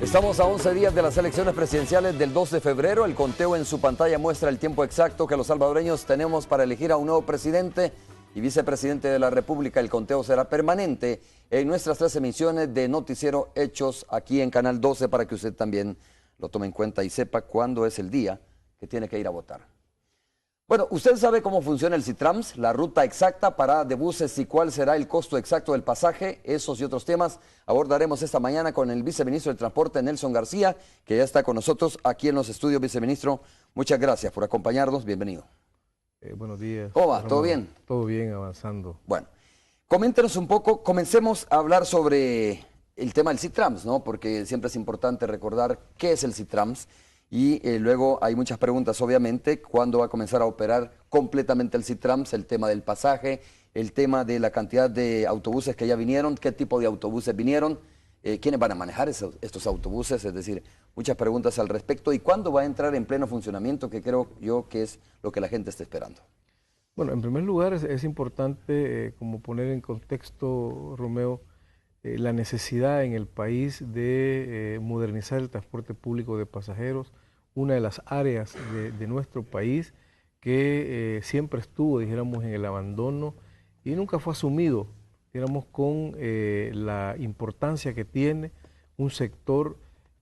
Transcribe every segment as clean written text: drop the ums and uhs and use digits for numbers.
Estamos a 11 días de las elecciones presidenciales del 2 de febrero. El conteo en su pantalla muestra el tiempo exacto que los salvadoreños tenemos para elegir a un nuevo presidente y vicepresidente de la República. El conteo será permanente en nuestras 3 emisiones de Noticiero Hechos aquí en Canal 12 para que usted también lo tome en cuenta y sepa cuándo es el día que tiene que ir a votar. Bueno, usted sabe cómo funciona el Citrams, la ruta exacta, parada de buses y cuál será el costo exacto del pasaje. Esos y otros temas abordaremos esta mañana con el viceministro del Transporte, Nelson García, que ya está con nosotros aquí en los estudios. Viceministro, muchas gracias por acompañarnos. Bienvenido. Buenos días. ¿Cómo va? ¿Todo bien? Todo bien, avanzando. Bueno, coméntenos un poco, comencemos a hablar sobre el tema del Citrams, ¿no? Porque siempre es importante recordar qué es el Citrams. Y luego hay muchas preguntas, obviamente, cuándo va a comenzar a operar completamente el Citrams, el tema del pasaje, el tema de la cantidad de autobuses que ya vinieron, qué tipo de autobuses vinieron, quiénes van a manejar estos autobuses, es decir, muchas preguntas al respecto, y cuándo va a entrar en pleno funcionamiento, que creo yo que es lo que la gente está esperando. Bueno, en primer lugar es importante como poner en contexto, Romeo, la necesidad en el país de modernizar el transporte público de pasajeros, una de las áreas de nuestro país que siempre estuvo, dijéramos, en el abandono y nunca fue asumido, dijéramos, con la importancia que tiene un sector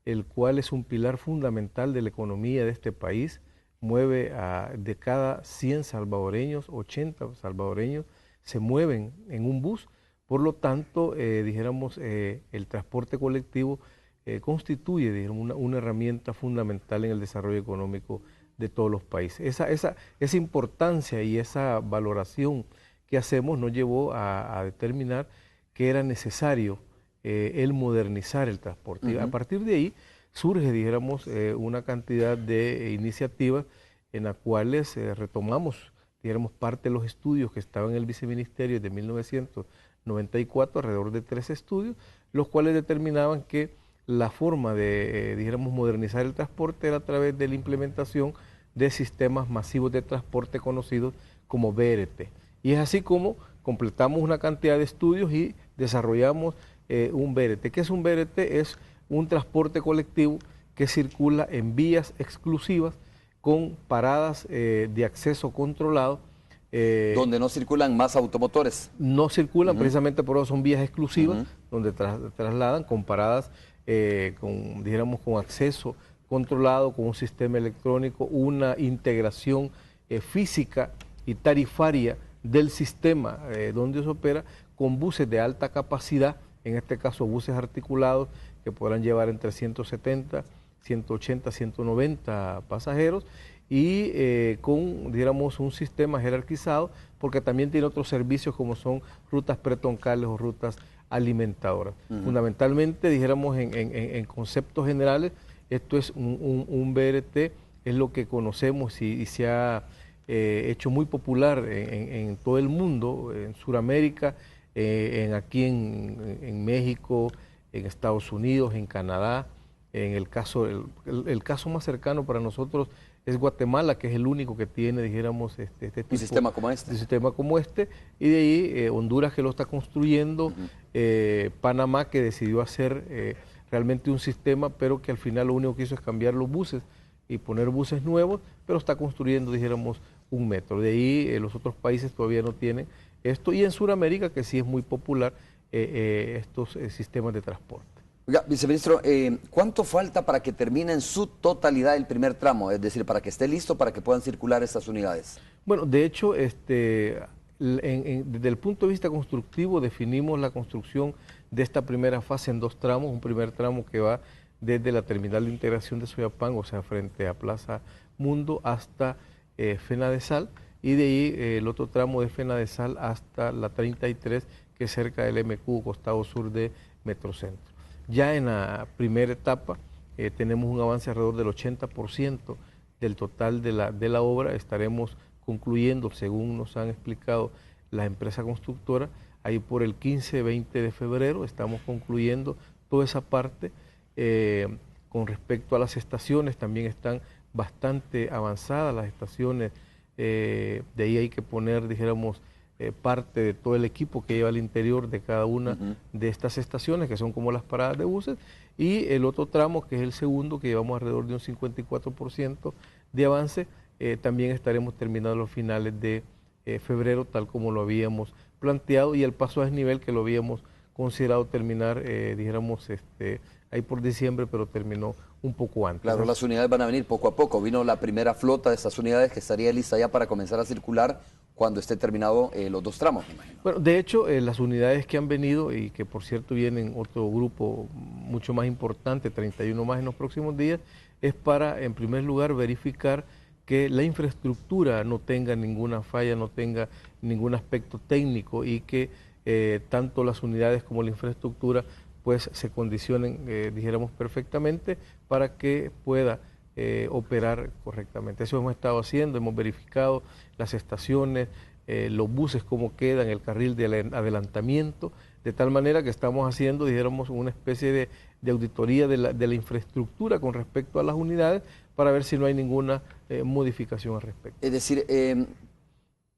el cual es un pilar fundamental de la economía de este país, mueve de cada 100 salvadoreños, 80 salvadoreños se mueven en un bus. Por lo tanto, dijéramos, el transporte colectivo constituye, digamos, una herramienta fundamental en el desarrollo económico de todos los países. Esa importancia y esa valoración que hacemos nos llevó a determinar que era necesario el modernizar el transporte. Y a partir de ahí surge, dijéramos, una cantidad de iniciativas en las cuales retomamos, dijéramos, parte de los estudios que estaban en el viceministerio de 1994, alrededor de 3 estudios, los cuales determinaban que la forma de, dijéramos, modernizar el transporte era a través de la implementación de sistemas masivos de transporte conocidos como BRT. Y es así como completamos una cantidad de estudios y desarrollamos un BRT. ¿Qué es un BRT? Es un transporte colectivo que circula en vías exclusivas con paradas de acceso controlado. Donde no circulan más automotores. No circulan, precisamente por eso son vías exclusivas, donde trasladan con paradas, dijéramos, con acceso controlado, con un sistema electrónico, una integración física y tarifaria del sistema donde se opera, con buses de alta capacidad, en este caso buses articulados que podrán llevar entre 170, 180, 190 pasajeros, y con, digamos, un sistema jerarquizado, porque también tiene otros servicios como son rutas pretroncales o rutas alimentadoras. Fundamentalmente, dijéramos, en conceptos generales, esto es un BRT, es lo que conocemos y se ha hecho muy popular en todo el mundo, en Sudamérica, aquí en México, en Estados Unidos, en Canadá. En el caso más cercano para nosotros es Guatemala, que es el único que tiene, dijéramos, este tipo un sistema como este. De sistema como este, y de ahí Honduras, que lo está construyendo, Panamá, que decidió hacer realmente un sistema, pero que al final lo único que hizo es cambiar los buses y poner buses nuevos, pero está construyendo, dijéramos, un metro. De ahí los otros países todavía no tienen esto, y en Sudamérica, que sí es muy popular estos sistemas de transporte. Oiga, viceministro, ¿cuánto falta para que termine en su totalidad el primer tramo? Es decir, para que esté listo, para que puedan circular estas unidades. Bueno, de hecho, desde el punto de vista constructivo, definimos la construcción de esta primera fase en 2 tramos. Un primer tramo que va desde la terminal de integración de Soyapango, o sea, frente a Plaza Mundo, hasta Fena de Sal, y de ahí el otro tramo de Fena de Sal hasta la 33, que es cerca del MQ, costado sur de Metrocentro. Ya en la primera etapa tenemos un avance alrededor del 80% del total de la obra. Estaremos concluyendo, según nos han explicado la empresa constructora, ahí por el 15-20 de febrero estamos concluyendo toda esa parte. Con respecto a las estaciones, también están bastante avanzadas las estaciones. De ahí hay que poner, dijéramos, parte de todo el equipo que lleva al interior de cada una de estas estaciones, que son como las paradas de buses, y el otro tramo, que es el segundo, que llevamos alrededor de un 54% de avance, también estaremos terminando a los finales de febrero, tal como lo habíamos planteado, y el paso a desnivel que lo habíamos considerado terminar, dijéramos, ahí por diciembre, pero terminó un poco antes. Claro, las unidades van a venir poco a poco. Vino la primera flota de estas unidades que estaría lista ya para comenzar a circular cuando esté terminado los dos tramos, me imagino. Bueno, de hecho, las unidades que han venido y que por cierto vienen otro grupo mucho más importante, 31 más en los próximos días, es para, en primer lugar, verificar que la infraestructura no tenga ninguna falla, no tenga ningún aspecto técnico y que tanto las unidades como la infraestructura pues se condicionen, dijéramos, perfectamente para que pueda operar correctamente. Eso hemos estado haciendo, hemos verificado las estaciones, los buses cómo quedan, el carril de adelantamiento, de tal manera que estamos haciendo, dijéramos, una especie de auditoría de la infraestructura con respecto a las unidades para ver si no hay ninguna modificación al respecto. Es decir,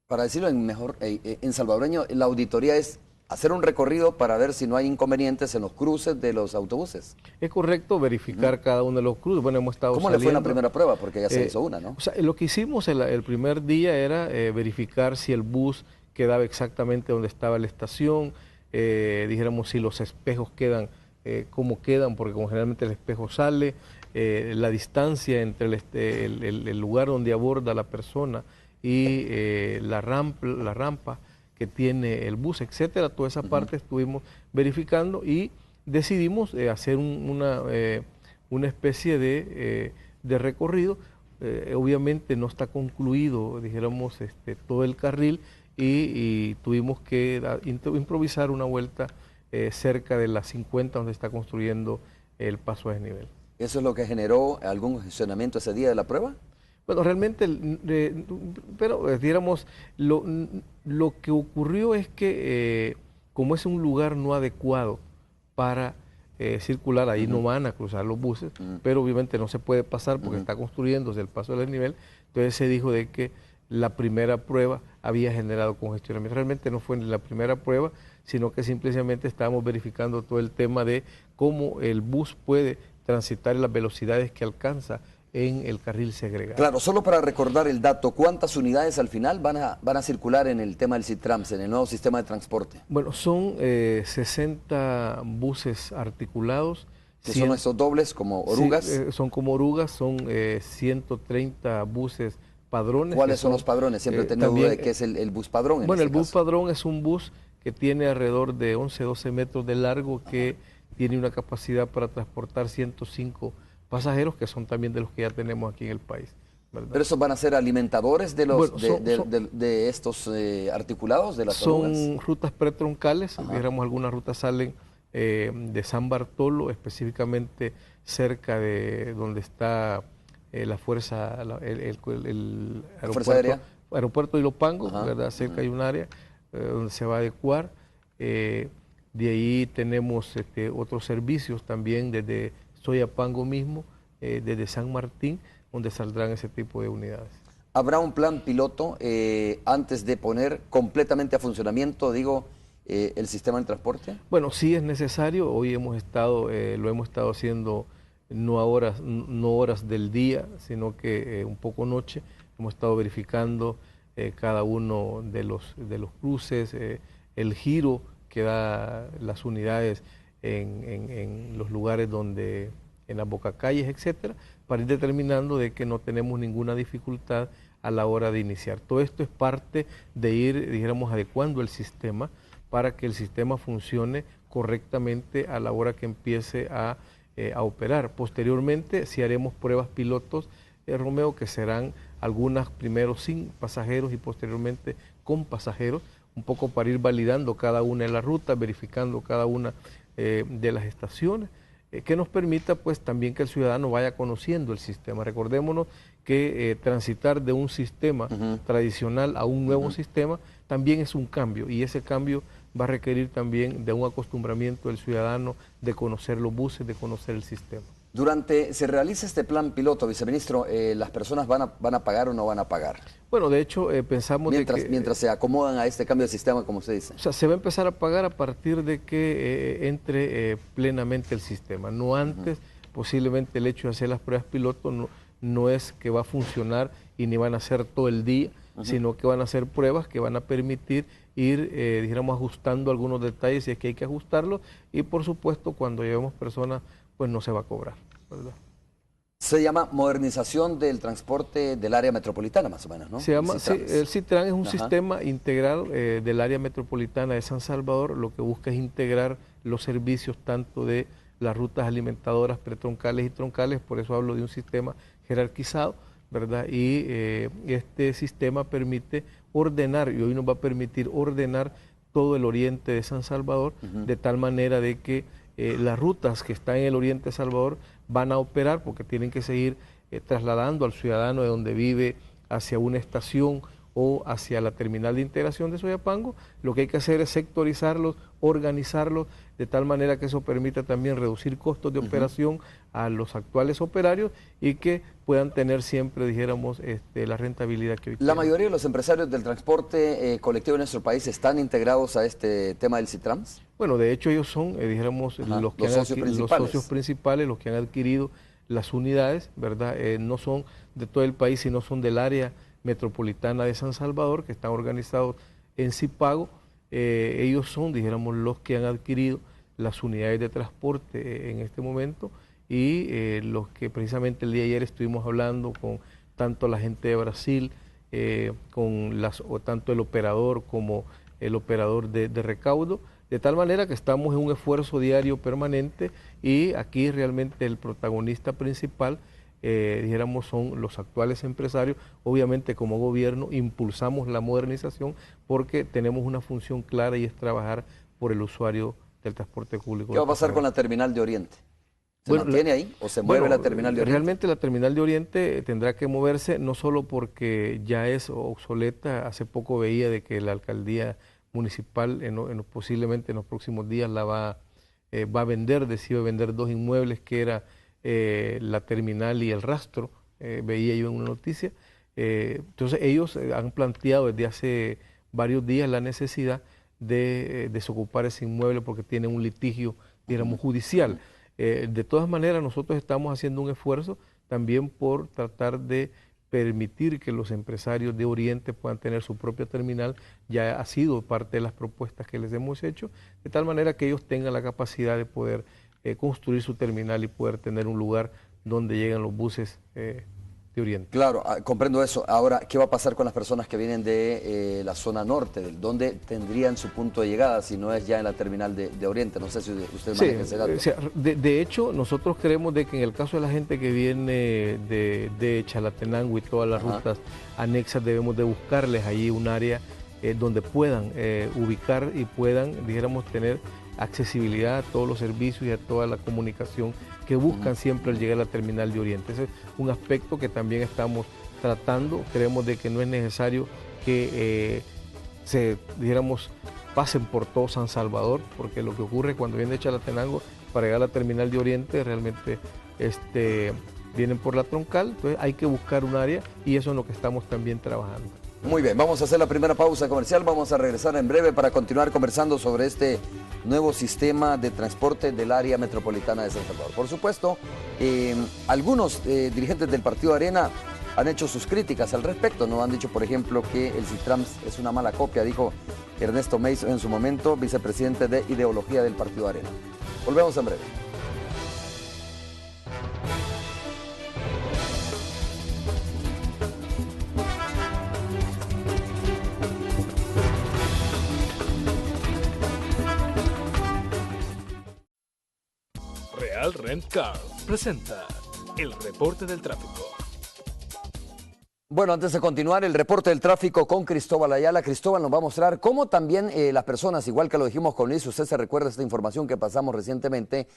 para decirlo en salvadoreño, la auditoría es hacer un recorrido para ver si no hay inconvenientes en los cruces de los autobuses. Es correcto verificar cada uno de los cruces. Bueno, hemos estado ¿Cómo le fue en la primera prueba? Porque ya se hizo una, ¿no? O sea, lo que hicimos el primer día era verificar si el bus quedaba exactamente donde estaba la estación, dijéramos si los espejos quedan, cómo quedan, porque como generalmente el espejo sale, la distancia entre el lugar donde aborda la persona y la rampa que tiene el bus, etcétera. Toda esa parte estuvimos verificando y decidimos hacer una especie de recorrido. Obviamente no está concluido, dijéramos, todo el carril y tuvimos que improvisar una vuelta cerca de las 50 donde está construyendo el paso a desnivel. ¿Eso es lo que generó algún congestionamiento ese día de la prueba? Bueno, realmente, pero digamos, lo que ocurrió es que como es un lugar no adecuado para circular, ahí no van a cruzar los buses, pero obviamente no se puede pasar porque está construyéndose el paso del desnivel, entonces se dijo de que la primera prueba había generado congestionamiento. Realmente no fue la primera prueba, sino que simplemente estábamos verificando todo el tema de cómo el bus puede transitar las velocidades que alcanza en el carril segregado. Claro, solo para recordar el dato, ¿cuántas unidades al final van a circular en el tema del SITRAMS, en el nuevo sistema de transporte? Bueno, son 60 buses articulados. ¿Que son estos dobles como orugas? Sí, son como orugas, son 130 buses padrones. ¿Cuáles son los padrones? Siempre he tenido duda de qué es el bus padrón. Bueno, el bus padrón es un bus que tiene alrededor de 11-12 metros de largo, que tiene una capacidad para transportar 105 pasajeros, que son también de los que ya tenemos aquí en el país, ¿verdad? ¿Pero esos van a ser alimentadores de de estos articulados de las orugas? Son rutas pretroncales, digamos, algunas rutas salen de San Bartolo, específicamente cerca de donde está la fuerza, el aeropuerto de Ilopango, ¿verdad? Cerca hay un área donde se va a adecuar. De ahí tenemos otros servicios también desde Soyapango mismo, desde San Martín, donde saldrán ese tipo de unidades. ¿Habrá un plan piloto antes de poner completamente a funcionamiento, digo, el sistema de transporte? Bueno, sí es necesario. Hoy lo hemos estado haciendo no horas del día, sino que un poco noche. Hemos estado verificando cada uno de los cruces, el giro que da las unidades en los lugares donde, en las bocacalles, etcétera, para ir determinando de que no tenemos ninguna dificultad a la hora de iniciar. Todo esto es parte de ir, dijéramos, adecuando el sistema para que el sistema funcione correctamente a la hora que empiece a operar. Posteriormente, si haremos pruebas pilotos, Romeo, que serán algunas primero sin pasajeros y posteriormente con pasajeros, un poco para ir validando cada una de las rutas, verificando cada una de las estaciones, que nos permita pues también que el ciudadano vaya conociendo el sistema. Recordémonos que transitar de un sistema tradicional a un nuevo sistema también es un cambio, y ese cambio va a requerir también de un acostumbramiento del ciudadano, de conocer los buses, de conocer el sistema. Se realiza este plan piloto, viceministro, ¿las personas van a pagar o no van a pagar? Bueno, de hecho, pensamos mientras se acomodan a este cambio de sistema, como usted dice. O sea, se va a empezar a pagar a partir de que entre plenamente el sistema, no antes. Posiblemente el hecho de hacer las pruebas piloto no es que va a funcionar y ni van a hacer todo el día, sino que van a ser pruebas que van a permitir ir, dijéramos, ajustando algunos detalles si es que hay que ajustarlos, y por supuesto cuando llevemos personas pues no se va a cobrar, ¿verdad? Se llama modernización del transporte del área metropolitana, más o menos, ¿no? Se llama, el CITRAN es un sistema integral del área metropolitana de San Salvador. Lo que busca es integrar los servicios tanto de las rutas alimentadoras pretroncales y troncales, por eso hablo de un sistema jerarquizado, ¿verdad? Y este sistema permite ordenar, y hoy nos va a permitir ordenar todo el oriente de San Salvador, de tal manera de que las rutas que están en el oriente de Salvador van a operar, porque tienen que seguir trasladando al ciudadano de donde vive hacia una estación o hacia la terminal de integración de Soyapango. Lo que hay que hacer es sectorizarlos, organizarlos, de tal manera que eso permita también reducir costos de operación a los actuales operarios y que puedan tener siempre, dijéramos, la rentabilidad que hoy tienen. ¿La mayoría de los empresarios del transporte colectivo en nuestro país están integrados a este tema del CITRANS? Bueno, de hecho ellos son, dijéramos, los socios principales, los que han adquirido las unidades, ¿verdad? No son de todo el país, sino son del área metropolitana de San Salvador, que están organizados en Zipago. Ellos son, dijéramos, los que han adquirido las unidades de transporte en este momento, y los que precisamente el día de ayer estuvimos hablando con tanto la gente de Brasil, tanto el operador como el operador de recaudo, de tal manera que estamos en un esfuerzo diario permanente, y aquí realmente el protagonista principal, dijéramos, son los actuales empresarios. Obviamente como gobierno impulsamos la modernización porque tenemos una función clara, y es trabajar por el usuario del transporte público. ¿Qué va a pasar con la terminal de Oriente? ¿Se mantiene ahí o se mueve la terminal de Oriente? Realmente la terminal de Oriente tendrá que moverse, no solo porque ya es obsoleta. Hace poco veía de que la alcaldía municipal posiblemente en los próximos días va a vender, decidió vender 2 inmuebles, que era la terminal y el rastro, veía yo en una noticia. Entonces ellos han planteado desde hace varios días la necesidad de desocupar ese inmueble porque tiene un litigio, digamos, judicial. De todas maneras, nosotros estamos haciendo un esfuerzo también por tratar de permitir que los empresarios de Oriente puedan tener su propia terminal. Ya ha sido parte de las propuestas que les hemos hecho, de tal manera que ellos tengan la capacidad de poder construir su terminal y poder tener un lugar donde llegan los buses de Oriente. Claro, comprendo eso. Ahora, ¿qué va a pasar con las personas que vienen de la zona norte? ¿Dónde tendrían su punto de llegada si no es ya en la terminal de Oriente? No sé si usted maneja ese dato. O sea, de hecho, nosotros creemos de que en el caso de la gente que viene de Chalatenango y todas las rutas anexas, debemos de buscarles allí un área donde puedan ubicar y puedan, dijéramos, tener accesibilidad a todos los servicios y a toda la comunicación que buscan siempre al llegar a la terminal de Oriente. Ese es un aspecto que también estamos tratando. Creemos de que no es necesario que dijéramos, pasen por todo San Salvador, porque lo que ocurre cuando vienen de Chalatenango para llegar a la terminal de Oriente, realmente vienen por la troncal. Entonces hay que buscar un área, y eso es lo que estamos también trabajando. Muy bien, vamos a hacer la primera pausa comercial, vamos a regresar en breve para continuar conversando sobre este nuevo sistema de transporte del área metropolitana de San Salvador. Por supuesto, algunos dirigentes del Partido Arena han hecho sus críticas al respecto, ¿no? Han dicho, por ejemplo, que el CITRANS es una mala copia, dijo Ernesto Meis en su momento, vicepresidente de ideología del Partido Arena. Volvemos en breve. Real Rent Car presenta el reporte del tráfico. Bueno, antes de continuar, el reporte del tráfico con Cristóbal Ayala. Cristóbal nos va a mostrar cómo también las personas, igual que lo dijimos con Luis, usted se recuerda esta información que pasamos recientemente,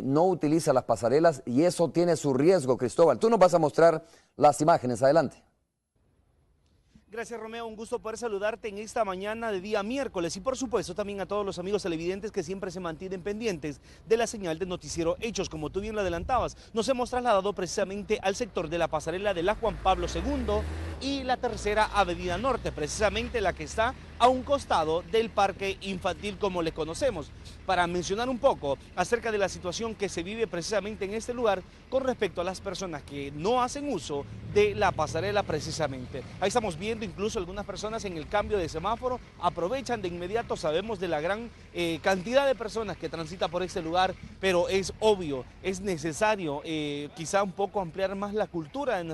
no utiliza las pasarelas y eso tiene su riesgo. Cristóbal, tú nos vas a mostrar las imágenes. Adelante. Gracias, Romeo, un gusto poder saludarte en esta mañana de día miércoles y por supuesto también a todos los amigos televidentes que siempre se mantienen pendientes de la señal de Noticiero Hechos. Como tú bien lo adelantabas, nos hemos trasladado precisamente al sector de la pasarela de la Juan Pablo II y la tercera avenida norte, precisamente la que está a un costado del parque infantil como le conocemos, para mencionar un poco acerca de la situación que se vive precisamente en este lugar con respecto a las personas que no hacen uso de la pasarela precisamente. Ahí estamos viendo incluso algunas personas en el cambio de semáforo, aprovechan de inmediato, sabemos de la gran cantidad de personas que transitan por este lugar, pero es obvio, es necesario quizá un poco ampliar más la cultura de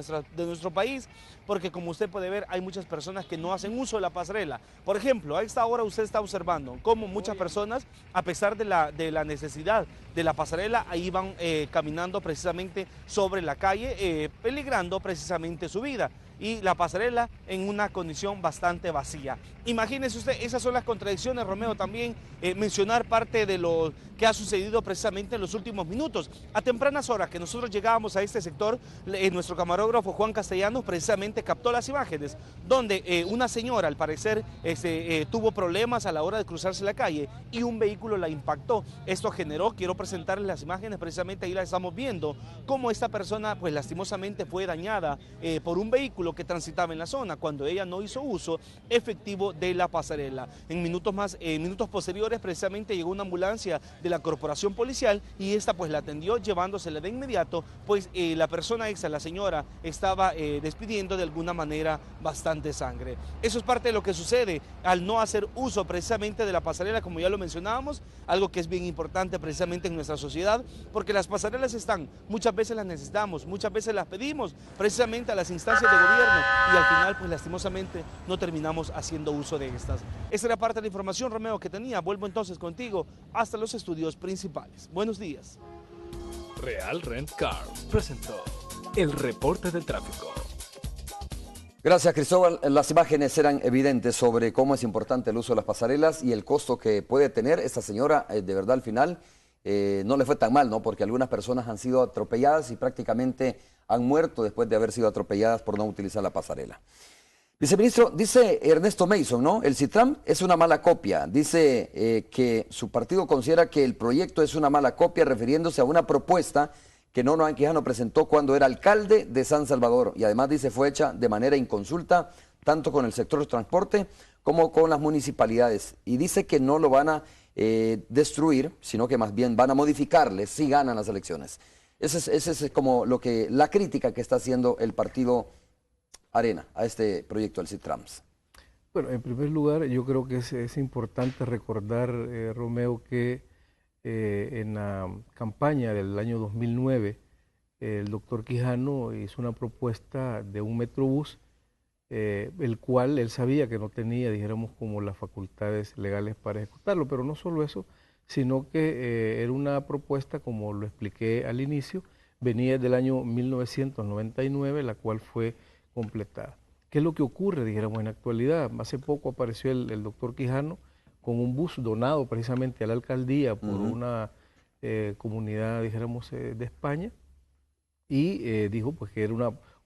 nuestro país, porque como usted puede ver hay muchas personas que no hacen uso de la pasarela. Por ejemplo, a esta hora usted está observando cómo muchas personas, a pesar de la necesidad de la pasarela, ahí van caminando precisamente sobre la calle, peligrando precisamente su vida. Y la pasarela en una condición bastante vacía. Imagínese usted, esas son las contradicciones, Romeo, también mencionar parte de lo que ha sucedido precisamente en los últimos minutos. A tempranas horas que nosotros llegábamos a este sector, nuestro camarógrafo Juan Castellanos precisamente captó las imágenes, donde una señora al parecer tuvo problemas a la hora de cruzarse la calle y un vehículo la impactó. Esto generó, quiero presentarles las imágenes, precisamente ahí las estamos viendo, cómo esta persona pues lastimosamente fue dañada por un vehículo que transitaba en la zona cuando ella no hizo uso efectivo de la pasarela. En minutos posteriores precisamente llegó una ambulancia de la corporación policial y esta pues la atendió llevándosela de inmediato, pues la persona la señora, estaba despidiendo de alguna manera bastante sangre. Eso es parte de lo que sucede al no hacer uso precisamente de la pasarela, como ya lo mencionábamos, algo que es bien importante precisamente en nuestra sociedad, porque las pasarelas están, muchas veces las necesitamos, muchas veces las pedimos precisamente a las instancias de gobierno y al final pues lastimosamente no terminamos haciendo uso de estas. Esta era parte de la información, Romeo, que tenía. Vuelvo entonces contigo hasta los estudios principales. Buenos días. Real Rent Car presentó el reporte del tráfico. Gracias, Cristóbal. Las imágenes eran evidentes sobre cómo es importante el uso de las pasarelas y el costo que puede tener. Esta señora, de verdad, al final no le fue tan mal, ¿no? Porque algunas personas han sido atropelladas y prácticamente han muerto después de haber sido atropelladas por no utilizar la pasarela. Viceministro, dice Ernesto Mason, ¿no? El CITRAM es una mala copia. Dice que su partido considera que el proyecto es una mala copia, refiriéndose a una propuesta que Nono Anquijano presentó cuando era alcalde de San Salvador. Y además dice fue hecha de manera inconsulta, tanto con el sector del transporte como con las municipalidades. Y dice que no lo van a destruir, sino que más bien van a modificarle si ganan las elecciones. Ese es como la crítica que está haciendo el partido Arena a este proyecto del CITRAMS. Bueno, en primer lugar, yo creo que es importante recordar, Romeo, que en la campaña del año 2009, el doctor Quijano hizo una propuesta de un metrobús, el cual él sabía que no tenía, dijéramos, como las facultades legales para ejecutarlo, pero no solo eso, sino que era una propuesta, como lo expliqué al inicio, venía del año 1999, la cual fue completada. ¿Qué es lo que ocurre, dijéramos, en la actualidad? Hace poco apareció el doctor Quijano con un bus donado precisamente a la alcaldía por una comunidad, dijéramos, de España, y dijo pues que era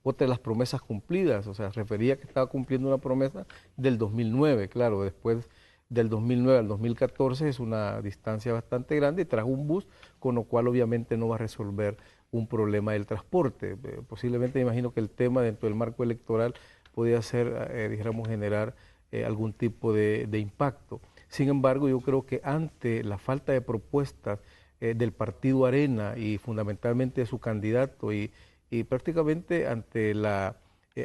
otra de las promesas cumplidas, o sea, refería que estaba cumpliendo una promesa del 2009, claro, después del 2009 al 2014 es una distancia bastante grande y trajo un bus, con lo cual obviamente no va a resolver un problema del transporte. Posiblemente me imagino que el tema dentro del marco electoral podía ser, dijéramos, generar algún tipo de impacto. Sin embargo, yo creo que ante la falta de propuestas del partido Arena y fundamentalmente de su candidato y prácticamente ante la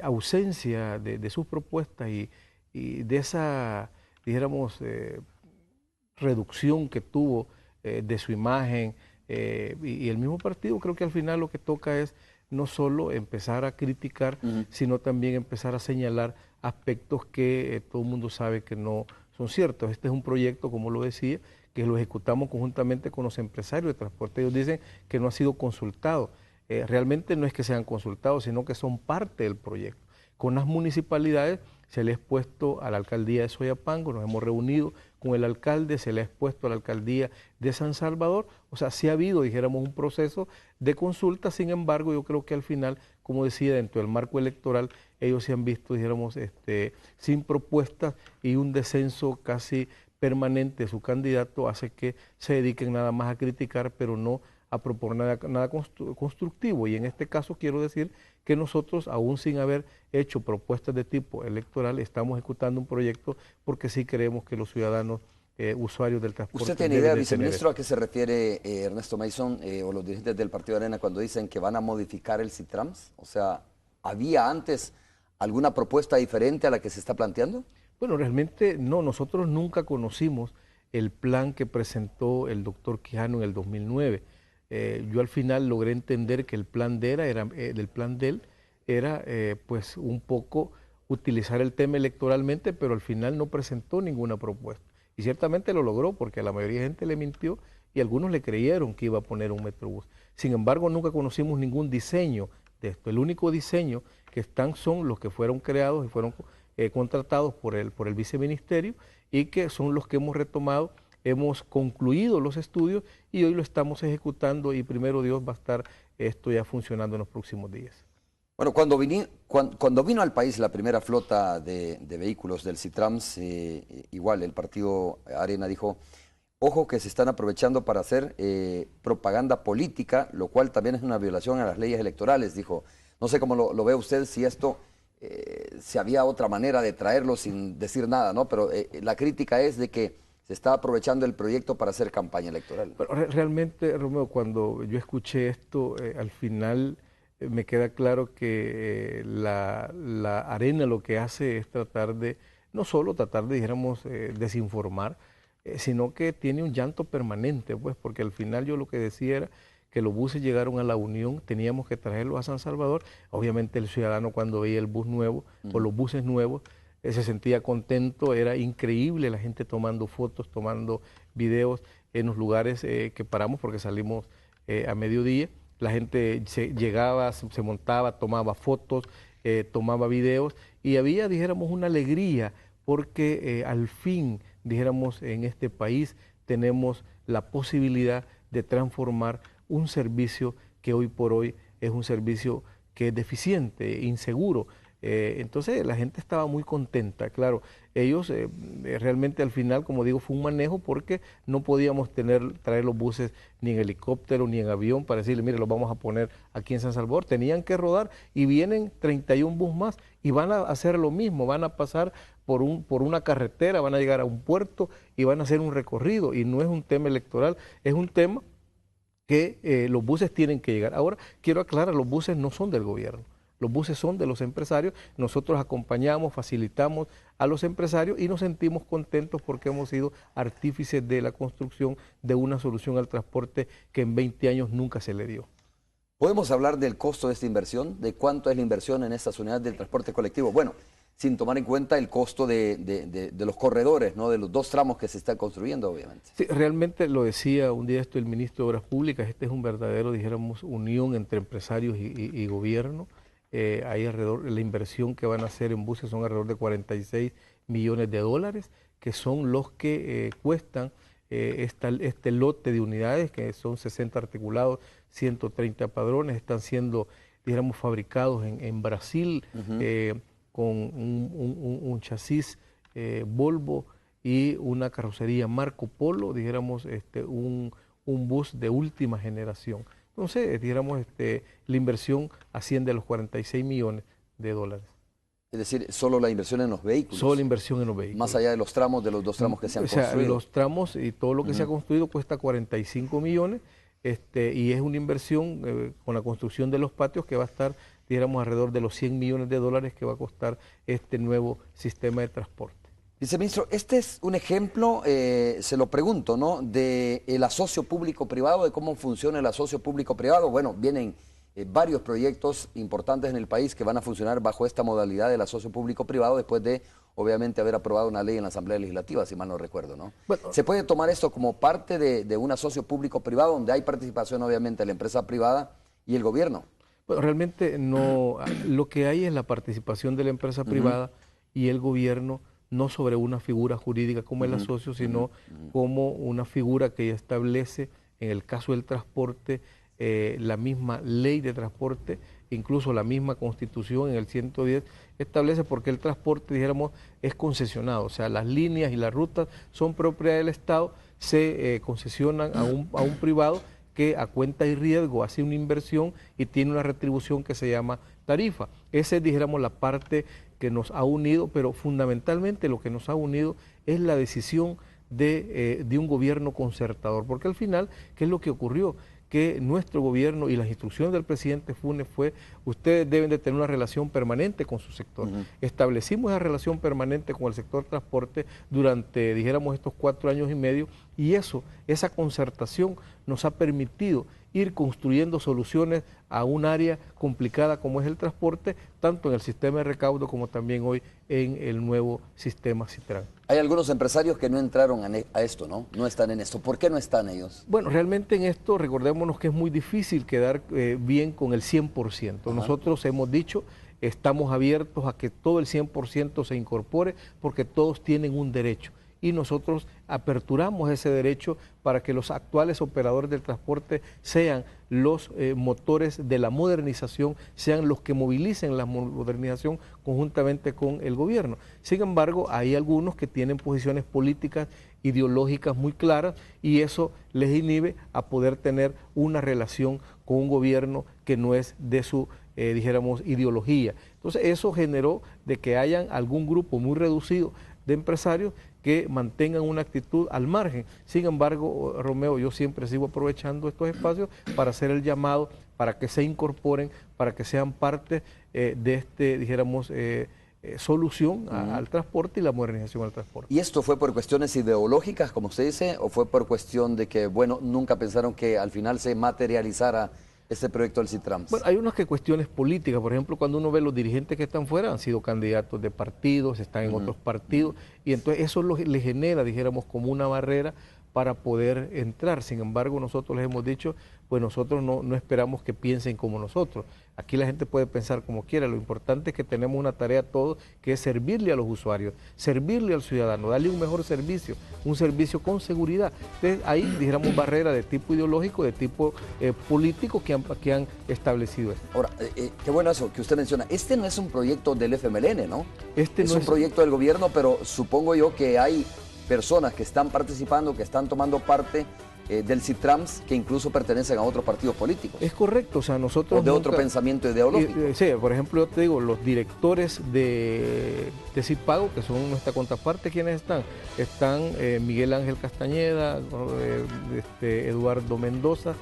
ausencia de sus propuestas y de esa, dijéramos, reducción que tuvo de su imagen y el mismo partido, creo que al final lo que toca es no solo empezar a criticar, sino también empezar a señalar aspectos que todo el mundo sabe que no son ciertos. Este es un proyecto, como lo decía, que lo ejecutamos conjuntamente con los empresarios de transporte. Ellos dicen que no ha sido consultado. Realmente no es que sean consultados, sino que son parte del proyecto. Con las municipalidades se les ha puesto a la alcaldía de Soyapango, nos hemos reunido con el alcalde, se le ha expuesto a la alcaldía de San Salvador, o sea, sí ha habido, dijéramos, un proceso de consulta. Sin embargo, yo creo que al final, como decía, dentro del marco electoral, ellos se han visto, dijéramos, sin propuestas, y un descenso casi permanente de su candidato hace que se dediquen nada más a criticar, pero no a proponer nada constructivo. Y en este caso quiero decir que nosotros, aún sin haber hecho propuestas de tipo electoral, estamos ejecutando un proyecto porque sí creemos que los ciudadanos usuarios del transporte... ¿Usted tiene idea, viceministro, a qué se refiere Ernesto Mason o los dirigentes del Partido Arena cuando dicen que van a modificar el CITRAMS? O sea, ¿había antes alguna propuesta diferente a la que se está planteando? Bueno, realmente no, nosotros nunca conocimos el plan que presentó el doctor Quijano en el 2009. Yo al final logré entender que el plan de él era pues un poco utilizar el tema electoralmente, pero al final no presentó ninguna propuesta. Y ciertamente lo logró porque a la mayoría de gente le mintió y algunos le creyeron que iba a poner un Metrobús. Sin embargo, nunca conocimos ningún diseño de esto. El único diseño que están son los que fueron creados y fueron contratados por el viceministerio, y que son los que hemos retomado. Hemos concluido los estudios y hoy lo estamos ejecutando, y primero Dios va a estar esto ya funcionando en los próximos días. Bueno, cuando vino al país la primera flota de vehículos del CITRAMS, igual el Partido Arena dijo, ojo que se están aprovechando para hacer propaganda política, lo cual también es una violación a las leyes electorales, dijo. No sé cómo lo ve usted, si esto, si había otra manera de traerlo sin decir nada, ¿no? Pero la crítica es de que se está aprovechando el proyecto para hacer campaña electoral. Pero realmente, Romeo, cuando yo escuché esto, al final me queda claro que la Arena lo que hace es tratar de, no solo tratar de, dijéramos, desinformar, sino que tiene un llanto permanente, pues, porque al final yo lo que decía era que los buses llegaron a la Unión, teníamos que traerlos a San Salvador. Obviamente el ciudadano cuando veía el bus nuevo o los buses nuevos, se sentía contento, era increíble la gente tomando fotos, tomando videos en los lugares que paramos porque salimos a mediodía. La gente llegaba, se montaba, tomaba fotos, tomaba videos, y había, dijéramos, una alegría porque al fin, dijéramos, en este país tenemos la posibilidad de transformar un servicio que hoy por hoy es un servicio que es deficiente, inseguro. Entonces la gente estaba muy contenta. Claro, ellos realmente al final, como digo, fue un manejo porque no podíamos traer los buses ni en helicóptero ni en avión para decirle, mire, los vamos a poner aquí en San Salvador. Tenían que rodar, y vienen 31 buses más y van a hacer lo mismo, van a pasar por una carretera, van a llegar a un puerto y van a hacer un recorrido. Y no es un tema electoral, es un tema que los buses tienen que llegar. Ahora, quiero aclarar, los buses no son del gobierno. Los buses son de los empresarios. Nosotros acompañamos, facilitamos a los empresarios y nos sentimos contentos porque hemos sido artífices de la construcción de una solución al transporte que en 20 años nunca se le dio. ¿Podemos hablar del costo de esta inversión? ¿De cuánto es la inversión en estas unidades del transporte colectivo? Bueno, sin tomar en cuenta el costo de los corredores, ¿no? De los 2 tramos que se están construyendo, obviamente. Sí, realmente lo decía un día el ministro de Obras Públicas, este es un verdadero, dijéramos, unión entre empresarios y gobierno. Hay alrededor, la inversión que van a hacer en buses son alrededor de 46 millones de dólares, que son los que cuestan este lote de unidades, que son 60 articulados, 130 padrones, están siendo, dijéramos, fabricados en Brasil, con un chasis Volvo y una carrocería Marco Polo, dijéramos, un bus de última generación. Entonces, dijéramos, la inversión asciende a los 46 millones de dólares. Es decir, solo la inversión en los vehículos. Solo la inversión en los vehículos. Más allá de los tramos, de los 2 tramos que se han construido. Los tramos y todo lo que se ha construido cuesta 45 millones, y es una inversión con la construcción de los patios que va a estar, dijéramos, alrededor de los 100 millones de dólares que va a costar este nuevo sistema de transporte. Viceministro, este es un ejemplo, se lo pregunto, ¿no?, del asocio público-privado, de cómo funciona el asocio público-privado. Bueno, vienen varios proyectos importantes en el país que van a funcionar bajo esta modalidad del asocio público-privado después de, obviamente, haber aprobado una ley en la Asamblea Legislativa, si mal no recuerdo, ¿no? Bueno, ¿se puede tomar esto como parte de un asocio público-privado donde hay participación, obviamente, de la empresa privada y el gobierno? Bueno, realmente no, lo que hay es la participación de la empresa privada y el gobierno no sobre una figura jurídica como el asocio, sino como una figura que establece, en el caso del transporte, la misma ley de transporte, incluso la misma Constitución en el 110 establece porque el transporte, dijéramos, es concesionado, o sea, las líneas y las rutas son propiedad del Estado, se concesionan a un privado que a cuenta y riesgo hace una inversión y tiene una retribución que se llama tarifa. Esa es, dijéramos, la parte que nos ha unido, pero fundamentalmente lo que nos ha unido es la decisión de un gobierno concertador, porque al final, ¿qué es lo que ocurrió? Que nuestro gobierno y las instrucciones del presidente Funes fue, ustedes deben de tener una relación permanente con su sector. Establecimos esa relación permanente con el sector transporte durante, dijéramos, estos 4 años y medio, y esa concertación nos ha permitido ir construyendo soluciones a un área complicada como es el transporte, tanto en el sistema de recaudo como también hoy en el nuevo sistema Citran. Hay algunos empresarios que no entraron a esto, ¿no? No están en esto. ¿Por qué no están ellos? Bueno, realmente en esto recordémonos que es muy difícil quedar bien con el 100%. Nosotros hemos dicho, estamos abiertos a que todo el 100% se incorpore porque todos tienen un derecho. Y nosotros aperturamos ese derecho para que los actuales operadores del transporte sean los motores de la modernización, sean los que movilicen la modernización conjuntamente con el gobierno. Sin embargo, hay algunos que tienen posiciones políticas, ideológicas muy claras y eso les inhibe a poder tener una relación con un gobierno que no es de su, dijéramos, ideología. Entonces eso generó de que hayan algún grupo muy reducido de empresarios que mantengan una actitud al margen. Sin embargo, Romeo, yo siempre sigo aprovechando estos espacios para hacer el llamado, para que se incorporen, para que sean parte de este, dijéramos, solución al transporte y la modernización al transporte. ¿Y esto fue por cuestiones ideológicas, como usted dice, o fue por cuestión de que, bueno, nunca pensaron que al final se materializara este proyecto del Citrams? Bueno, hay unas cuestiones políticas, por ejemplo, cuando uno ve los dirigentes que están fuera, han sido candidatos de partidos, están en otros partidos, y entonces eso le genera, dijéramos, como una barrera para poder entrar. Sin embargo, nosotros les hemos dicho, pues nosotros no esperamos que piensen como nosotros. Aquí la gente puede pensar como quiera, lo importante es que tenemos una tarea todos, que es servirle a los usuarios, servirle al ciudadano, darle un mejor servicio, un servicio con seguridad. Entonces ahí, dijéramos, barreras de tipo ideológico, de tipo político que han establecido esto. Ahora, qué bueno eso que usted menciona. Este no es un proyecto del FMLN, ¿no? Este es un proyecto del gobierno, pero supongo yo que hay personas que están participando, que están tomando parte del Citrams, que incluso pertenecen a otros partidos políticos. Es correcto, o sea, nosotros... O de otro pensamiento ideológico. Sí, por ejemplo, yo te digo, los directores de Cipago, que son nuestra contraparte, ¿quiénes están? Están Miguel Ángel Castañeda, Eduardo Mendoza,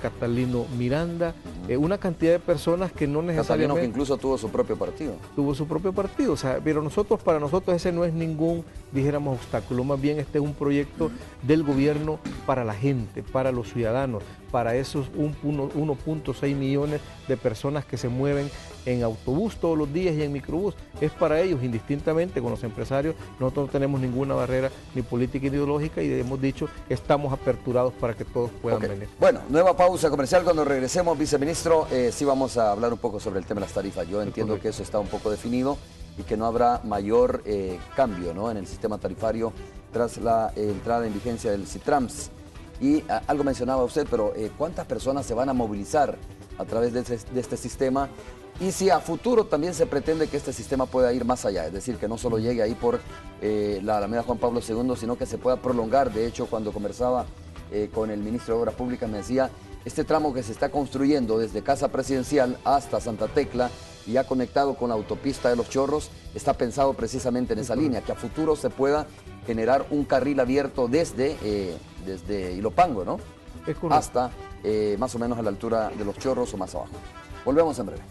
Catalino Miranda, una cantidad de personas que no necesariamente... Catalino que incluso tuvo su propio partido. Tuvo su propio partido, o sea, pero para nosotros ese no es ningún, dijéramos, obstáculo, más bien este es un proyecto del gobierno para la gente, para los ciudadanos, para esos 1.6 millones de personas que se mueven en autobús todos los días y en microbús. Es para ellos, indistintamente con los empresarios. Nosotros no tenemos ninguna barrera ni política ni ideológica y hemos dicho, estamos aperturados para que todos puedan venir. Bueno, nueva pausa comercial. Cuando regresemos, viceministro, sí vamos a hablar un poco sobre el tema de las tarifas. Yo entiendo que eso está un poco definido y que no habrá mayor cambio, ¿no?, en el sistema tarifario tras la entrada en vigencia del Citrams. Y algo mencionaba usted, pero ¿cuántas personas se van a movilizar a través de este sistema? Y si a futuro también se pretende que este sistema pueda ir más allá, es decir, que no solo llegue ahí por la Alameda Juan Pablo II, sino que se pueda prolongar. De hecho, cuando conversaba con el ministro de Obras Públicas me decía, este tramo que se está construyendo desde Casa Presidencial hasta Santa Tecla y ya conectado con la autopista de Los Chorros, está pensado precisamente en esa línea, que a futuro se pueda generar un carril abierto desde Ilopango, ¿no?, hasta más o menos a la altura de Los Chorros o más abajo. Volvemos en breve.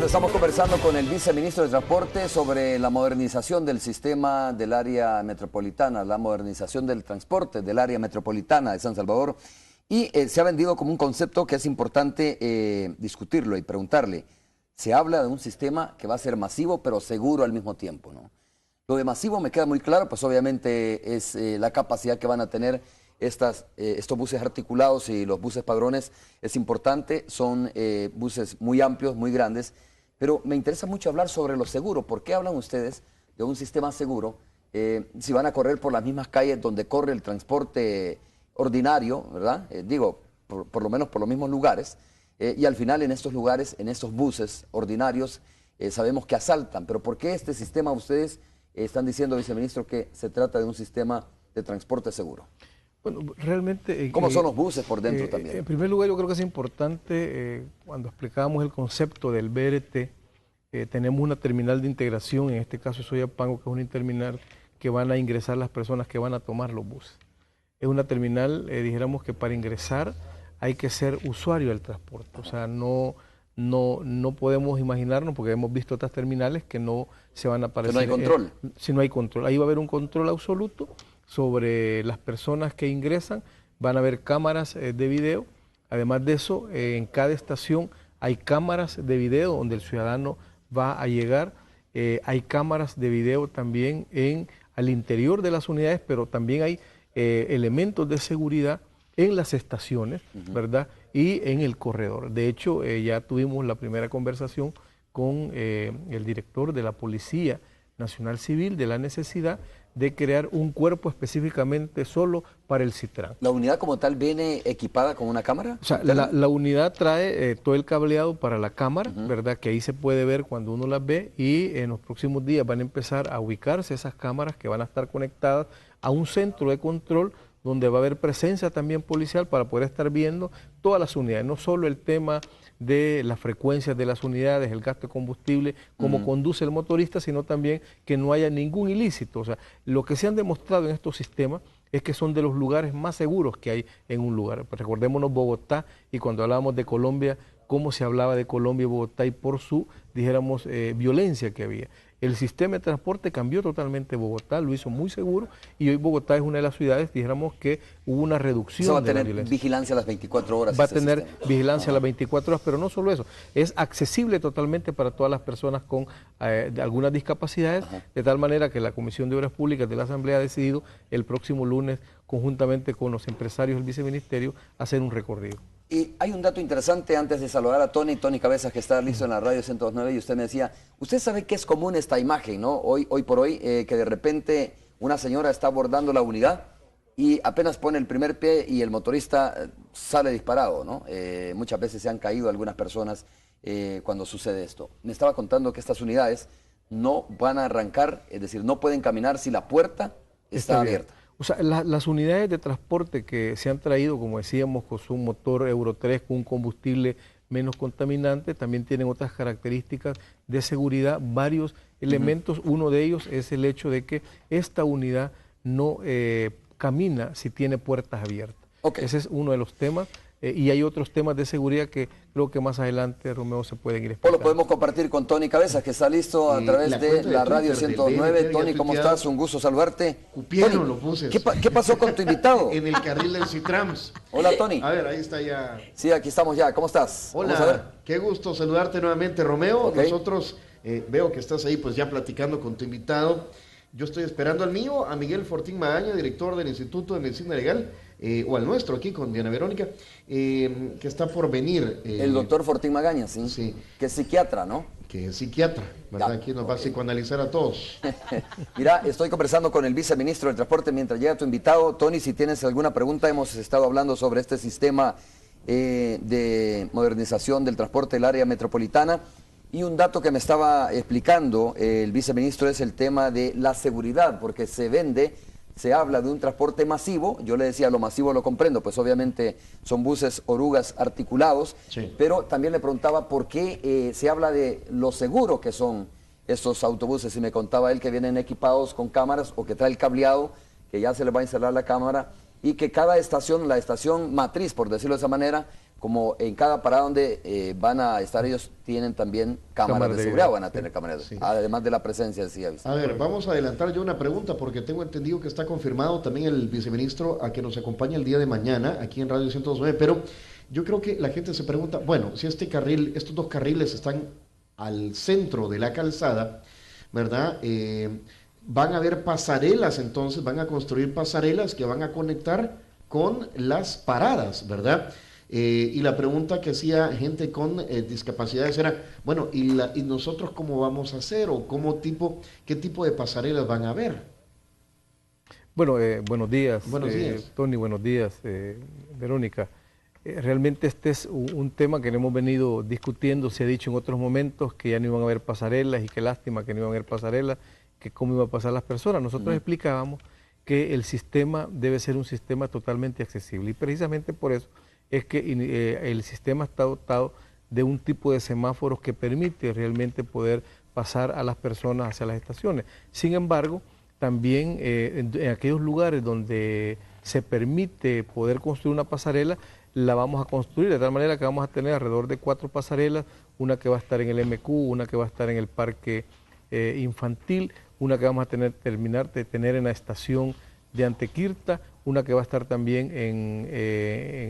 Bueno, estamos conversando con el viceministro de Transporte sobre la modernización del sistema del área metropolitana, la modernización del transporte del área metropolitana de San Salvador. Y se ha vendido como un concepto que es importante discutirlo y preguntarle. Se habla de un sistema que va a ser masivo, pero seguro al mismo tiempo, ¿no? Lo de masivo me queda muy claro, pues obviamente es la capacidad que van a tener estos buses articulados y los buses padrones. Es importante, son buses muy amplios, muy grandes, pero me interesa mucho hablar sobre lo seguro. ¿Por qué hablan ustedes de un sistema seguro si van a correr por las mismas calles donde corre el transporte ordinario, ¿verdad? Por lo menos por los mismos lugares, y al final en estos lugares, en estos buses ordinarios, sabemos que asaltan. Pero ¿por qué este sistema ustedes están diciendo, viceministro, que se trata de un sistema de transporte seguro? Bueno, realmente... ¿Cómo son los buses por dentro también? En primer lugar, yo creo que es importante, cuando explicábamos el concepto del BRT, tenemos una terminal de integración, en este caso Soyapango, que es una terminal que van a ingresar las personas que van a tomar los buses. Es una terminal, dijéramos que para ingresar hay que ser usuario del transporte, o sea, no podemos imaginarnos, porque hemos visto otras terminales que no se van a aparecer. Que no hay control. Si no hay control, ahí va a haber un control absoluto sobre las personas que ingresan, van a haber cámaras de video. Además de eso, en cada estación hay cámaras de video donde el ciudadano va a llegar. Hay cámaras de video también al interior de las unidades, pero también hay elementos de seguridad en las estaciones, ¿verdad? Y en el corredor. De hecho, ya tuvimos la primera conversación con el director de la Policía Nacional Civil de la necesidad de crear un cuerpo específicamente solo para el Citran. ¿La unidad como tal viene equipada con una cámara? O sea, la unidad trae todo el cableado para la cámara, ¿verdad? Que ahí se puede ver cuando uno las ve, y en los próximos días van a empezar a ubicarse esas cámaras que van a estar conectadas a un centro de control donde va a haber presencia también policial para poder estar viendo todas las unidades, no solo el tema de las frecuencias de las unidades, el gasto de combustible, cómo conduce el motorista, sino también que no haya ningún ilícito. O sea, lo que se han demostrado en estos sistemas es que son de los lugares más seguros que hay en un lugar. Pues recordémonos Bogotá, y cuando hablábamos de Colombia, cómo se hablaba de Colombia y Bogotá y por su, dijéramos, violencia que había. El sistema de transporte cambió totalmente Bogotá, lo hizo muy seguro, y hoy Bogotá es una de las ciudades, dijéramos, que hubo una reducción de la violencia. Va a tener vigilancia a las 24 horas. Va a tener vigilancia a las 24 horas, pero no solo eso, es accesible totalmente para todas las personas con algunas discapacidades, de tal manera que la Comisión de Obras Públicas de la Asamblea ha decidido el próximo lunes, conjuntamente con los empresarios del viceministerio, hacer un recorrido. Y hay un dato interesante antes de saludar a Tony Cabezas, que está listo en la radio 102.9, y usted me decía, usted sabe que es común esta imagen, ¿no? Hoy por hoy, que de repente una señora está abordando la unidad y apenas pone el primer pie y el motorista sale disparado, ¿no? Muchas veces se han caído algunas personas cuando sucede esto. Me estaba contando que estas unidades no van a arrancar, es decir, no pueden caminar si la puerta está abierta. O sea, las unidades de transporte que se han traído, como decíamos, con su motor Euro 3, con un combustible menos contaminante, también tienen otras características de seguridad, varios elementos. Uno de ellos es el hecho de que esta unidad no camina si tiene puertas abiertas. Ese es uno de los temas. Y hay otros temas de seguridad que creo que más adelante, Romeo, se pueden ir explicando. Lo podemos compartir con Tony Cabezas, que está listo a través de la radio 109. Tony, ¿cómo estás? Un gusto saludarte. Cupieron los buses. ¿Qué pasó con tu invitado? En el carril del Citrams. Hola, Tony. A ver, ahí está ya. Sí, aquí estamos ya. ¿Cómo estás? Hola, qué gusto saludarte nuevamente, Romeo. Nosotros veo que estás ahí pues ya platicando con tu invitado. Yo estoy esperando al mío, a Miguel Fortín Magaña, director del Instituto de Medicina Legal, o al nuestro aquí con Diana Verónica, que está por venir. El doctor Fortín Magaña, sí. Sí. Que es psiquiatra, ¿no? Que es psiquiatra, ¿verdad? Aquí nos va a psicoanalizar a todos. Mira, estoy conversando con el viceministro del Transporte mientras llega tu invitado. Tony, si tienes alguna pregunta, hemos estado hablando sobre este sistema de modernización del transporte del área metropolitana. Y un dato que me estaba explicando el viceministro es el tema de la seguridad, porque se habla de un transporte masivo. Yo le decía, lo masivo lo comprendo, pues obviamente son buses orugas articulados, sí. Pero también le preguntaba por qué se habla de lo seguro que son estos autobuses, y me contaba él que vienen equipados con cámaras o que trae el cableado, que ya se les va a instalar la cámara, y que cada estación, la estación matriz, por decirlo de esa manera, como en cada parada donde van a estar ellos, tienen también cámaras de seguridad, van a tener cámaras, además de la presencia, decía. A ver, vamos a adelantar yo una pregunta, porque tengo entendido que está confirmado también el viceministro a que nos acompañe el día de mañana, aquí en Radio 109, pero yo creo que la gente se pregunta, bueno, si estos dos carriles están al centro de la calzada, ¿verdad?, van a haber pasarelas, entonces van a construir pasarelas que van a conectar con las paradas, ¿verdad? Y la pregunta que hacía gente con discapacidades era, bueno, ¿y nosotros cómo vamos a hacer? ¿O qué tipo de pasarelas van a haber? Bueno, buenos días, Tony, buenos días, Verónica. Realmente este es un tema que hemos venido discutiendo, se ha dicho en otros momentos que ya no iban a haber pasarelas y qué lástima que no iban a haber pasarelas, que cómo iba a pasar las personas. Nosotros explicábamos que el sistema debe ser un sistema totalmente accesible y precisamente por eso es que el sistema está dotado de un tipo de semáforos que permite realmente poder pasar a las personas hacia las estaciones. Sin embargo, también en aquellos lugares donde se permite poder construir una pasarela, la vamos a construir de tal manera que vamos a tener alrededor de 4 pasarelas, una que va a estar en el MQ, una que va a estar en el parque infantil, una que vamos a terminar de tener en la estación de Antequirta, una que va a estar también en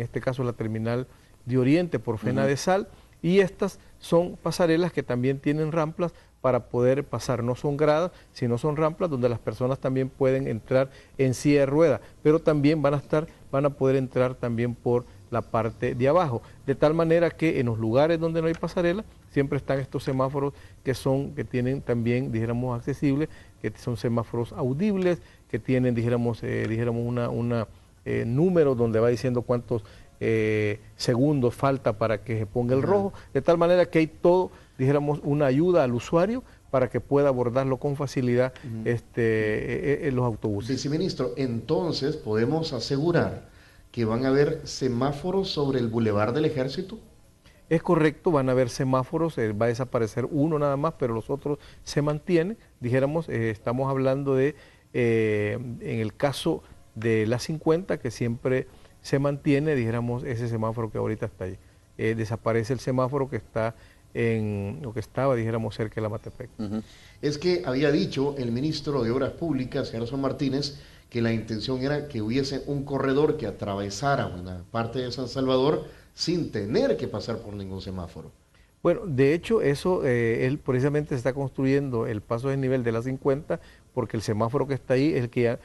este caso la terminal de Oriente por Fena de Sal, y estas son pasarelas que también tienen rampas para poder pasar, no son gradas, sino son rampas donde las personas también pueden entrar en silla de ruedas, pero también van a poder entrar también por la parte de abajo, de tal manera que en los lugares donde no hay pasarela siempre están estos semáforos que tienen también, dijéramos, accesibles, que son semáforos audibles, que tienen, dijéramos, un número donde va diciendo cuántos segundos falta para que se ponga el rojo, de tal manera que hay todo, dijéramos, una ayuda al usuario para que pueda abordarlo con facilidad en los autobuses. Viceministro, entonces podemos asegurar que van a haber semáforos sobre el Boulevard del Ejército. Es correcto, van a haber semáforos, va a desaparecer uno nada más, pero los otros se mantienen. Dijéramos, estamos hablando de, en el caso de la 50, que siempre se mantiene, dijéramos, ese semáforo que ahorita está ahí. Desaparece el semáforo que está estaba, dijéramos, cerca de la Matepec. Es que había dicho el ministro de Obras Públicas, Gerson Martínez, que la intención era que hubiese un corredor que atravesara una parte de San Salvador sin tener que pasar por ningún semáforo. Bueno, de hecho, eso, él precisamente se está construyendo el paso de nivel de la 50, porque el semáforo que está ahí es el que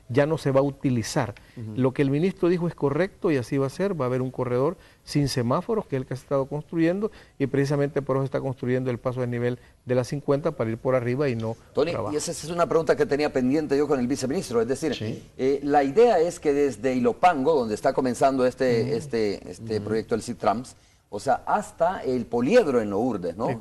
ya no se va a utilizar. Lo que el ministro dijo es correcto y así va a ser, va a haber un corredor sin semáforos, que es el que se ha estado construyendo, y precisamente por eso se está construyendo el paso de nivel de la 50 para ir por arriba y no Tony, y esa es una pregunta que tenía pendiente yo con el viceministro, es decir, la idea es que desde Ilopango, donde está comenzando este proyecto del CITRAMS, o sea, hasta el Poliedro en Lourdes, ¿no?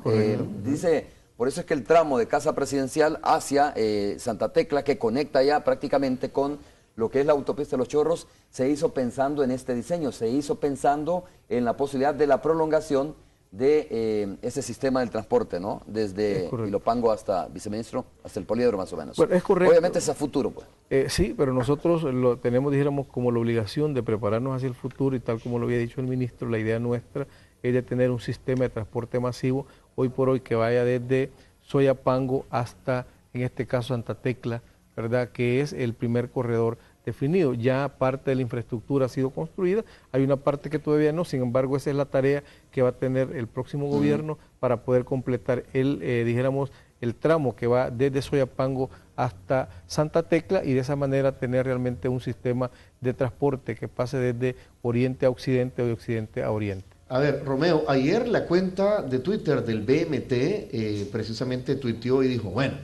Dice, por eso es que el tramo de Casa Presidencial hacia Santa Tecla, que conecta ya prácticamente con lo que es la autopista de Los Chorros, se hizo pensando en este diseño, se hizo pensando en la posibilidad de la prolongación de ese sistema del transporte, ¿no? Desde Ilopango hasta, viceministro, hasta el Poliedro más o menos. Bueno, es correcto. Obviamente es a futuro, pues. Sí, pero nosotros lo tenemos, dijéramos, como la obligación de prepararnos hacia el futuro y tal como lo había dicho el ministro, la idea nuestra es de tener un sistema de transporte masivo hoy por hoy que vaya desde Soyapango hasta, en este caso, Santa Tecla, ¿verdad? Que es el primer corredor definido. Ya parte de la infraestructura ha sido construida, hay una parte que todavía no, sin embargo esa es la tarea que va a tener el próximo gobierno para poder completar dijéramos, el tramo que va desde Soyapango hasta Santa Tecla y de esa manera tener realmente un sistema de transporte que pase desde oriente a occidente o de occidente a oriente. A ver, Romeo, ayer la cuenta de Twitter del BMT precisamente tuiteó y dijo, bueno,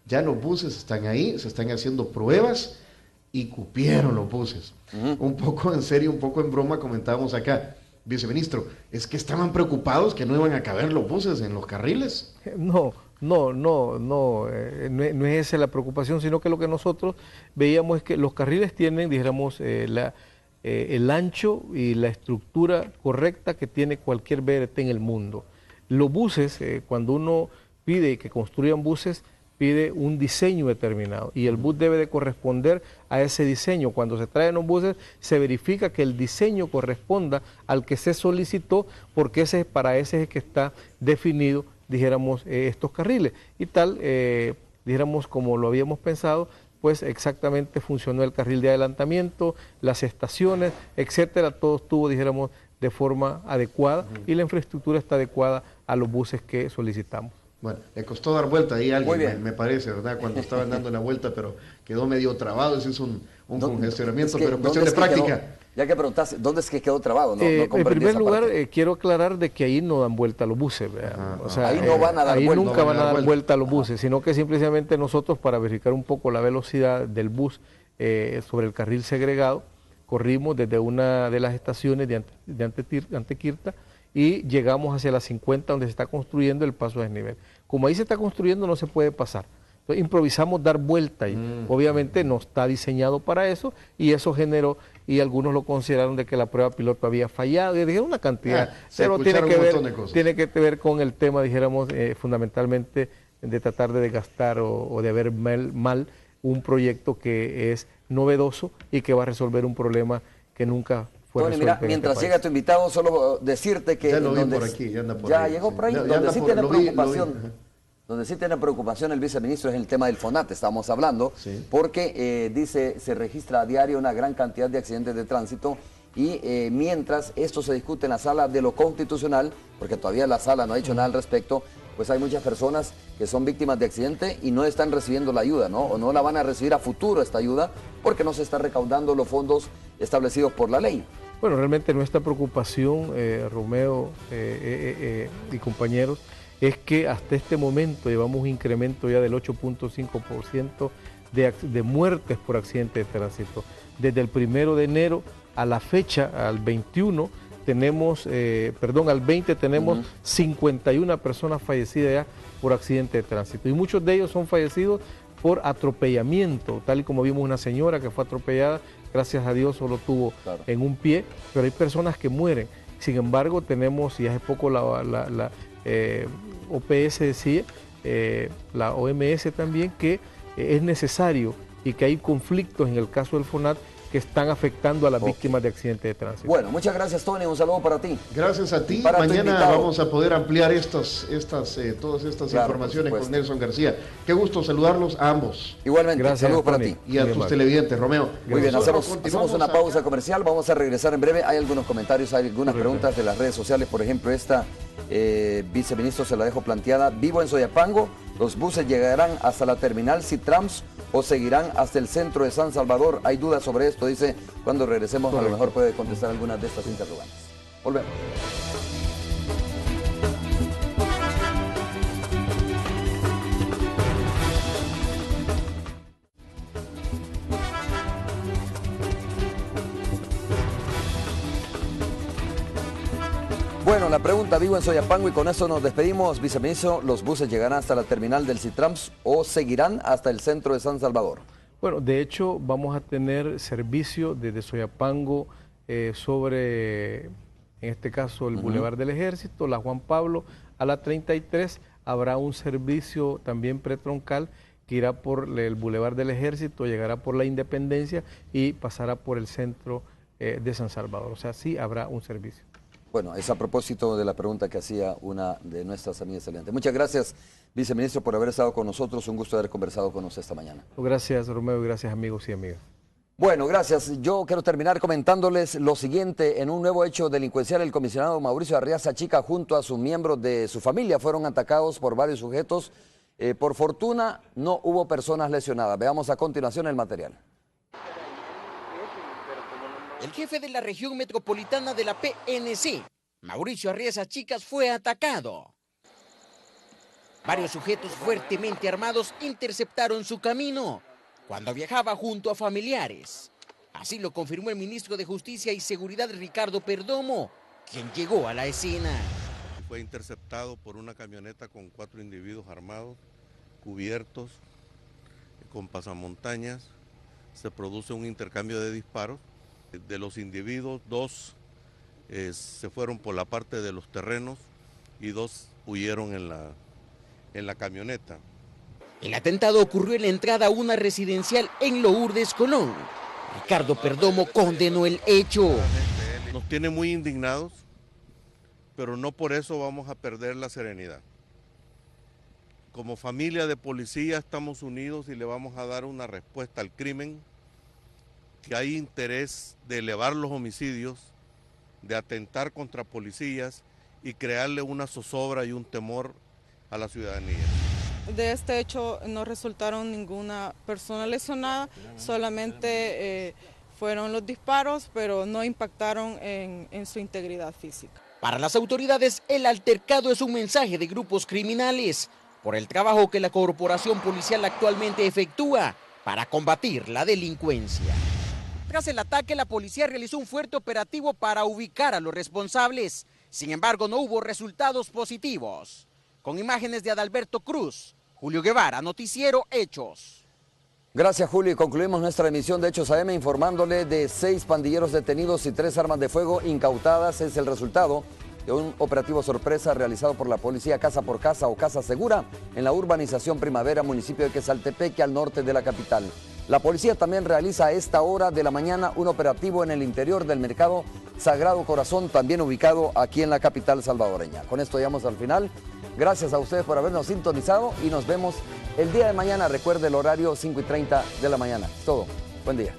ya los buses están ahí, se están haciendo pruebas y cupieron los buses. Un poco en serio, un poco en broma comentábamos acá. Viceministro, ¿es que estaban preocupados que no iban a caber los buses en los carriles? No es esa la preocupación, sino que lo que nosotros veíamos es que los carriles tienen, dijéramos, el ancho y la estructura correcta que tiene cualquier BRT en el mundo. Los buses, cuando uno pide que construyan buses, pide un diseño determinado y el bus debe de corresponder a ese diseño. Cuando se traen los buses se verifica que el diseño corresponda al que se solicitó, porque ese es para ese es que está definido, dijéramos, estos carriles. Y tal, dijéramos, como lo habíamos pensado, pues exactamente funcionó el carril de adelantamiento, las estaciones, etcétera, todo estuvo, dijéramos, de forma adecuada y la infraestructura está adecuada a los buses que solicitamos. Bueno, le costó dar vuelta ahí a alguien, me parece, ¿verdad? Cuando estaban dando la vuelta, pero quedó medio trabado, ese es un congestionamiento, pero cuestión de práctica. Ya que preguntaste, ¿dónde es que quedó trabado? No en primer lugar, quiero aclarar de que ahí no dan vuelta los buses. O sea, ahí no van a dar ahí vuelta. nunca van a dar vuelta a los buses, sino que simplemente nosotros, para verificar un poco la velocidad del bus sobre el carril segregado, corrimos desde una de las estaciones de Antequirta y llegamos hacia las 50 donde se está construyendo el paso a desnivel. Como ahí se está construyendo no se puede pasar. Entonces improvisamos dar vuelta y obviamente no está diseñado para eso y eso generó, y algunos lo consideraron de que la prueba piloto había fallado, y dijeron una cantidad, pero tiene que ver con el tema, dijéramos, fundamentalmente de tratar de desgastar o de ver mal un proyecto que es novedoso y que va a resolver un problema que nunca fue Tony, resuelto. mira, mientras llega tu invitado, solo decirte que... Ya lo vi por aquí, ya anda por ahí. Ya llegó por ahí, donde sí tiene preocupación. Donde sí tiene preocupación el viceministro es en el tema del FONAT, estamos hablando, porque dice, se registra a diario una gran cantidad de accidentes de tránsito y mientras esto se discute en la sala de lo constitucional, porque todavía la sala no ha dicho nada al respecto, pues hay muchas personas que son víctimas de accidente y no están recibiendo la ayuda, ¿no? O no la van a recibir a futuro esta ayuda porque no se está recaudando los fondos establecidos por la ley. Bueno, realmente nuestra preocupación, Romeo y compañeros, es que hasta este momento llevamos un incremento ya del 8.5% de muertes por accidente de tránsito. Desde el 1 de enero a la fecha, al 21, al 20 tenemos 51 personas fallecidas ya por accidente de tránsito. Y muchos de ellos son fallecidos por atropellamiento, tal y como vimos una señora que fue atropellada, gracias a Dios solo tuvo en un pie, pero hay personas que mueren. Sin embargo, tenemos, y hace poco la OPS decía, la OMS también, que es necesario y que hay conflictos en el caso del FONAT que están afectando a las víctimas de accidentes de tránsito. Bueno, muchas gracias, Tony, un saludo para ti. Gracias a ti. Mañana vamos a poder ampliar todas estas informaciones con Nelson García. Qué gusto saludarlos a ambos. Igualmente, gracias, saludos para Tony. ti. Y a tus televidentes, Romeo. Muy bien, hacemos una pausa comercial, vamos a regresar en breve. Hay algunos comentarios, hay algunas preguntas de las redes sociales, por ejemplo esta, viceministro, se la dejo planteada. Vivo en Soyapango, los buses llegarán hasta la terminal Citrams o seguirán hasta el centro de San Salvador. Hay dudas sobre esto, dice. Cuando regresemos a lo mejor puede contestar algunas de estas interrogantes. Volvemos. Bueno, la pregunta, vivo en Soyapango y con eso nos despedimos. Viceministro, ¿los buses llegarán hasta la terminal del Citrams o seguirán hasta el centro de San Salvador? Bueno, de hecho vamos a tener servicio desde Soyapango sobre, en este caso, el Boulevard del Ejército, la Juan Pablo, a la 33 habrá un servicio también pretroncal que irá por el Boulevard del Ejército, llegará por la Independencia y pasará por el centro de San Salvador. O sea, sí habrá un servicio. Bueno, es a propósito de la pregunta que hacía una de nuestras amigas excelentes. Muchas gracias, viceministro, por haber estado con nosotros. Un gusto haber conversado con usted esta mañana. Gracias, Romeo, y gracias, amigos y amigas. Bueno, gracias. Yo quiero terminar comentándoles lo siguiente. En un nuevo hecho delincuencial, el comisionado Mauricio Arriaza Chica junto a sus miembros de su familia fueron atacados por varios sujetos. Por fortuna, no hubo personas lesionadas. Veamos a continuación el material. El jefe de la región metropolitana de la PNC, Mauricio Arriaza Chicas, fue atacado. Varios sujetos fuertemente armados interceptaron su camino cuando viajaba junto a familiares. Así lo confirmó el ministro de Justicia y Seguridad, Ricardo Perdomo, quien llegó a la escena. Fue interceptado por una camioneta con 4 individuos armados, cubiertos, con pasamontañas. Se produce un intercambio de disparos. De los individuos, 2 se fueron por la parte de los terrenos y 2 huyeron en la camioneta. El atentado ocurrió en la entrada a una residencial en Lourdes, Colón. Ricardo Perdomo condenó el hecho. Nos tiene muy indignados, pero no por eso vamos a perder la serenidad. Como familia de policía estamos unidos y le vamos a dar una respuesta al crimen, que hay interés de elevar los homicidios, de atentar contra policías y crearle una zozobra y un temor a la ciudadanía. De este hecho no resultaron ninguna persona lesionada, solamente fueron los disparos, pero no impactaron en su integridad física. Para las autoridades, el altercado es un mensaje de grupos criminales por el trabajo que la corporación policial actualmente efectúa para combatir la delincuencia. Tras el ataque, la policía realizó un fuerte operativo para ubicar a los responsables. Sin embargo, no hubo resultados positivos. Con imágenes de Adalberto Cruz, Julio Guevara, Noticiero Hechos. Gracias, Julio. Y concluimos nuestra emisión de Hechos AM informándole de 6 pandilleros detenidos y 3 armas de fuego incautadas. Es el resultado de un operativo sorpresa realizado por la policía Casa por Casa o Casa Segura en la urbanización Primavera, municipio de Quesaltepeque, al norte de la capital. La policía también realiza a esta hora de la mañana un operativo en el interior del mercado Sagrado Corazón, también ubicado aquí en la capital salvadoreña. Con esto llegamos al final. Gracias a ustedes por habernos sintonizado y nos vemos el día de mañana. Recuerde el horario 5:30 de la mañana. Es todo. Buen día.